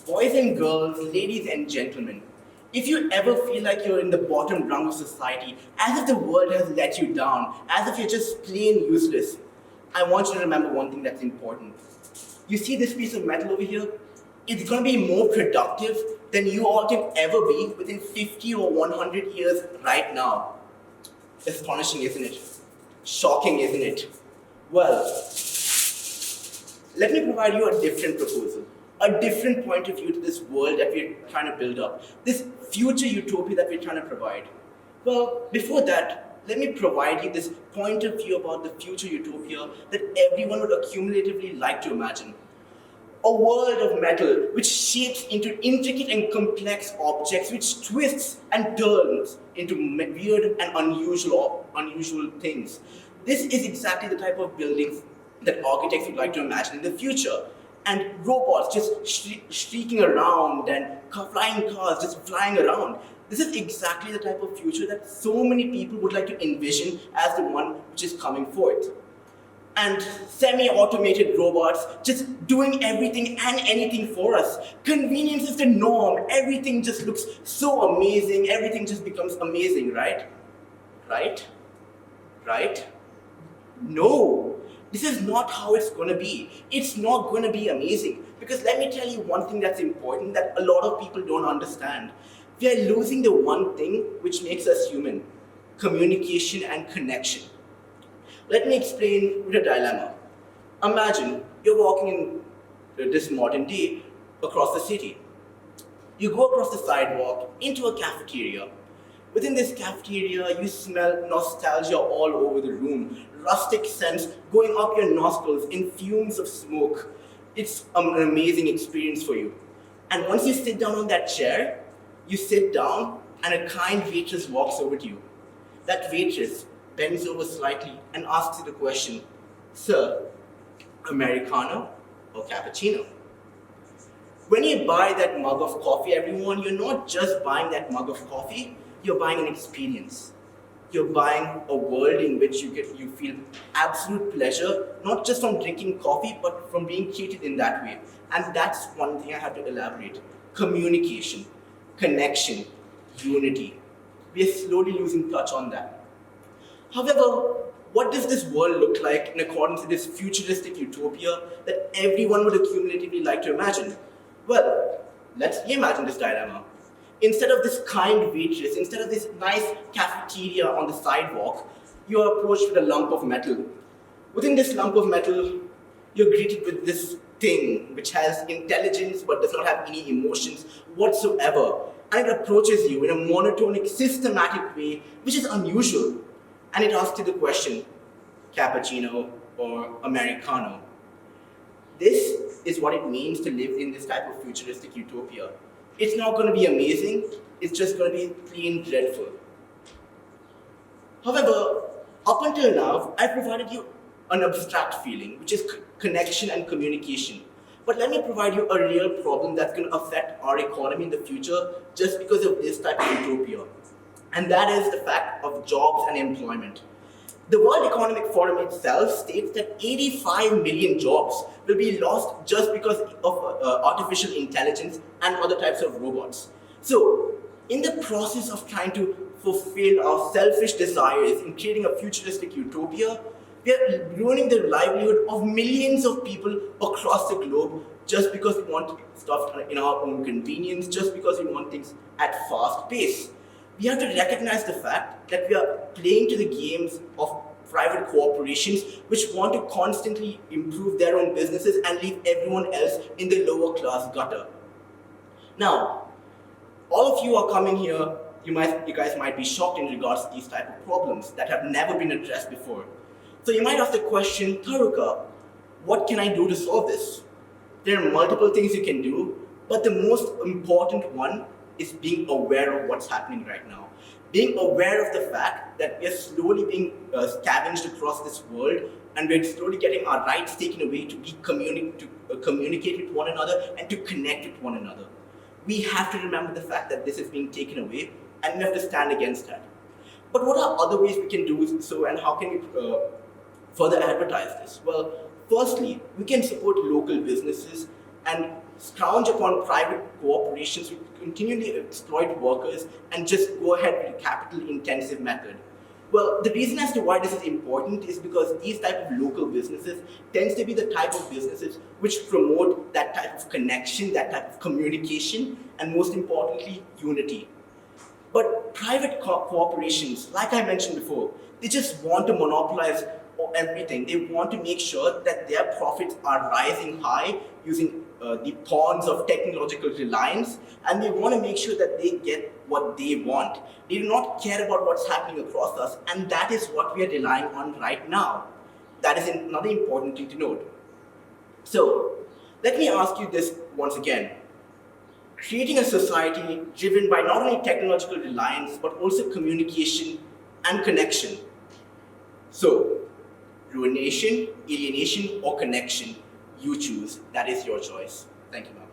Boys and girls, ladies and gentlemen, if you ever feel like you're in the bottom rung of society, as if the world has let you down, as if you're just plain useless, I want you to remember one thing that's important. You see this piece of metal over here? It's going to be more productive than you all can ever be within 50 or 100 years right now. Astonishing, isn't it? Shocking, isn't it? Well, let me provide you a different proposal, a different point of view to this world that we're trying to build up, this future utopia that we're trying to provide. Well, before that, let me provide you this point of view about the future utopia that everyone would accumulatively like to imagine. A world of metal which shapes into intricate and complex objects, which twists and turns into weird and unusual things. This is exactly the type of buildings that architects would like to imagine in the future. And robots just streaking around and flying cars just flying around. This is exactly the type of future that so many people would like to envision as the one which is coming forth. And semi-automated robots just doing everything and anything for us. Convenience is the norm. Everything just looks so amazing. Everything just becomes amazing, right? Right? Right? No. This is not how it's going to be. It's not going to be amazing. Because let me tell you one thing that's important that a lot of people don't understand. We are losing the one thing which makes us human: communication and connection. Let me explain with a dilemma. Imagine you're walking in this modern day across the city. You go across the sidewalk into a cafeteria. Within this cafeteria, you smell nostalgia all over the room, rustic scents going up your nostrils in fumes of smoke. It's an amazing experience for you. And once you sit down on that chair, you sit down and a kind waitress walks over to you. That waitress bends over slightly and asks you the question, "Sir, Americano or cappuccino?" When you buy that mug of coffee, everyone, you're not just buying that mug of coffee, you're buying an experience. You're buying a world in which you feel absolute pleasure, not just from drinking coffee, but from being treated in that way. And that's one thing I have to elaborate. Communication, connection, unity. We are slowly losing touch on that. However, what does this world look like in accordance to this futuristic utopia that everyone would accumulatively like to imagine? Well, let's reimagine this dilemma. Instead of this kind waitress, instead of this nice cafeteria on the sidewalk, you are approached with a lump of metal. Within this lump of metal, you're greeted with this thing which has intelligence but does not have any emotions whatsoever. And it approaches you in a monotonic, systematic way, which is unusual. And it asks you the question, cappuccino or Americano? This is what it means to live in this type of futuristic utopia. It's not going to be amazing, it's just going to be plain dreadful. However, up until now, I provided you an abstract feeling, which is connection and communication. But let me provide you a real problem that's going to affect our economy in the future just because of this type of utopia. And that is the fact of jobs and employment. The World Economic Forum itself states that 85 million jobs will be lost just because of artificial intelligence and other types of robots. So, in the process of trying to fulfill our selfish desires in creating a futuristic utopia, we are ruining the livelihood of millions of people across the globe just because we want stuff in our own convenience, just because we want things at fast pace. We have to recognize the fact that we are playing to the games of private corporations which want to constantly improve their own businesses and leave everyone else in the lower class gutter. Now, all of you are coming here, you guys might be shocked in regards to these type of problems that have never been addressed before. So you might ask the question, Tharuka, what can I do to solve this? There are multiple things you can do, but the most important one is being aware of what's happening right now. Being aware of the fact that we are slowly being scavenged across this world and we're slowly getting our rights taken away to communicate with one another and to connect with one another. We have to remember the fact that this is being taken away and we have to stand against that. But what are other ways we can do so, and how can we further advertise this? Well, firstly, we can support local businesses and scrounge upon private corporations who continually exploit workers and just go ahead with a capital-intensive method? Well, the reason as to why this is important is because these type of local businesses tends to be the type of businesses which promote that type of connection, that type of communication, and most importantly, unity. But private corporations, like I mentioned before, they just want to monopolize everything. They want to make sure that their profits are rising high using the pawns of technological reliance, and they want to make sure that they get what they want. They do not care about what's happening across us, and that is what we are relying on right now. That is another important thing to note. So, let me ask you this once again. Creating a society driven by not only technological reliance, but also communication and connection. So, ruination, alienation, or connection, you choose. That is your choice. Thank you, ma'am.